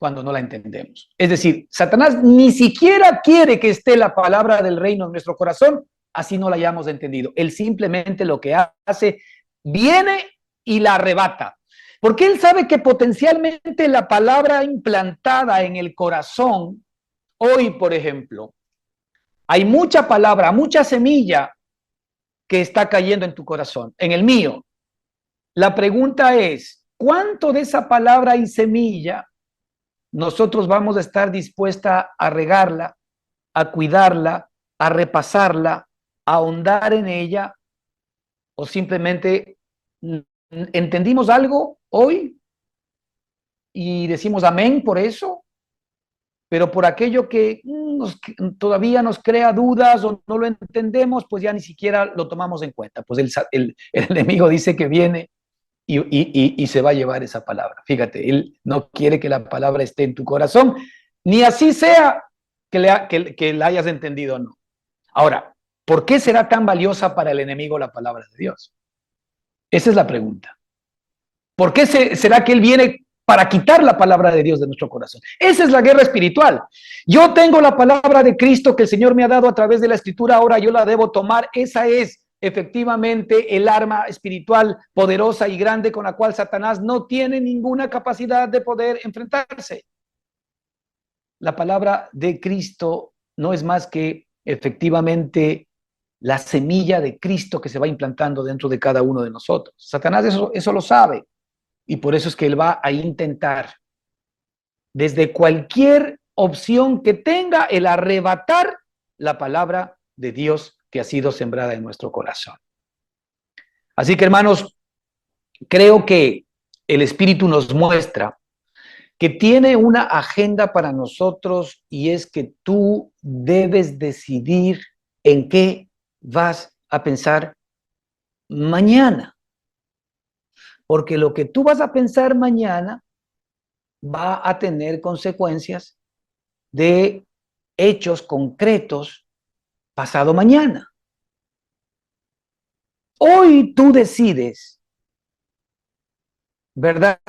cuando no la entendemos. Es decir, Satanás ni siquiera quiere que esté la palabra del reino en nuestro corazón, así no la hayamos entendido. Él simplemente lo que hace, viene y la arrebata. Porque él sabe que potencialmente la palabra implantada en el corazón, hoy, por ejemplo, hay mucha palabra, mucha semilla que está cayendo en tu corazón, en el mío. La pregunta es, ¿cuánto de esa palabra y semilla nosotros vamos a estar dispuesta a regarla, a cuidarla, a repasarla, a ahondar en ella, o simplemente entendimos algo hoy y decimos amén por eso, pero por aquello que todavía nos crea dudas o no lo entendemos, pues ya ni siquiera lo tomamos en cuenta. Pues el enemigo dice que viene y se va a llevar esa palabra. Fíjate, él no quiere que la palabra esté en tu corazón, ni así sea que la hayas entendido o no. Ahora, ¿por qué será tan valiosa para el enemigo la palabra de Dios? Esa es la pregunta. ¿Por qué será que él viene para quitar la palabra de Dios de nuestro corazón? Esa es la guerra espiritual. Yo tengo la palabra de Cristo que el Señor me ha dado a través de la Escritura, ahora yo la debo tomar. Esa es efectivamente el arma espiritual poderosa y grande con la cual Satanás no tiene ninguna capacidad de poder enfrentarse. La palabra de Cristo no es más que efectivamente la semilla de Cristo que se va implantando dentro de cada uno de nosotros. Satanás eso lo sabe. Y por eso es que él va a intentar, desde cualquier opción que tenga, el arrebatar la palabra de Dios que ha sido sembrada en nuestro corazón. Así que, hermanos, creo que el Espíritu nos muestra que tiene una agenda para nosotros y es que tú debes decidir en qué vas a pensar mañana. Porque lo que tú vas a pensar mañana va a tener consecuencias de hechos concretos pasado mañana. Hoy tú decides, ¿verdad?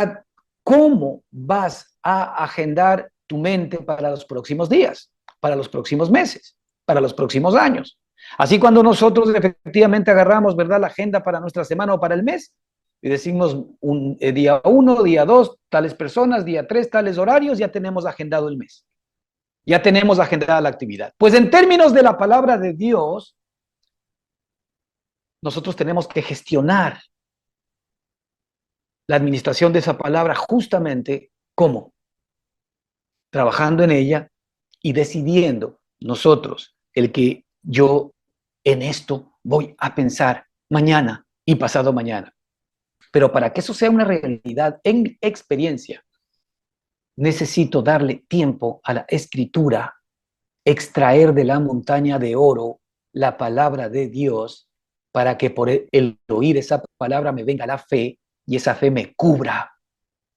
¿Cómo vas a agendar tu mente para los próximos días, para los próximos meses, para los próximos años? Así cuando nosotros efectivamente agarramos, ¿verdad?, la agenda para nuestra semana o para el mes y decimos día 1, día 2, tales personas, día 3, tales horarios, ya tenemos agendado el mes. Ya tenemos agendada la actividad. Pues en términos de la palabra de Dios, nosotros tenemos que gestionar la administración de esa palabra justamente ¿cómo? Trabajando en ella y decidiendo nosotros el que yo en esto voy a pensar mañana y pasado mañana. Pero para que eso sea una realidad en experiencia, necesito darle tiempo a la escritura, extraer de la montaña de oro la palabra de Dios para que por el oír esa palabra me venga la fe y esa fe me cubra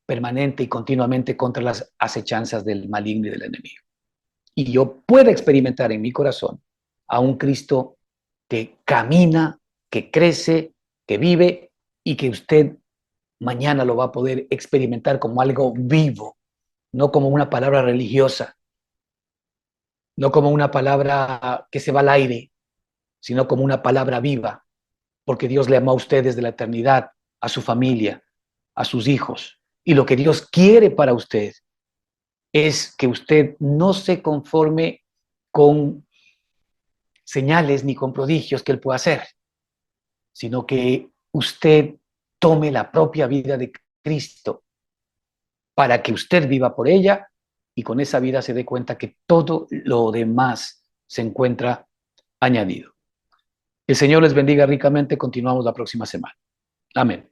permanente y continuamente contra las acechanzas del maligno y del enemigo. Y yo pueda experimentar en mi corazón a un Cristo que camina, que crece, que vive y que usted mañana lo va a poder experimentar como algo vivo, no como una palabra religiosa, no como una palabra que se va al aire, sino como una palabra viva, porque Dios le amó a usted desde la eternidad, a su familia, a sus hijos. Y lo que Dios quiere para usted es que usted no se conforme con señales ni con prodigios que Él pueda hacer, sino que usted tome la propia vida de Cristo para que usted viva por ella y con esa vida se dé cuenta que todo lo demás se encuentra añadido. El Señor les bendiga ricamente. Continuamos la próxima semana. Amén.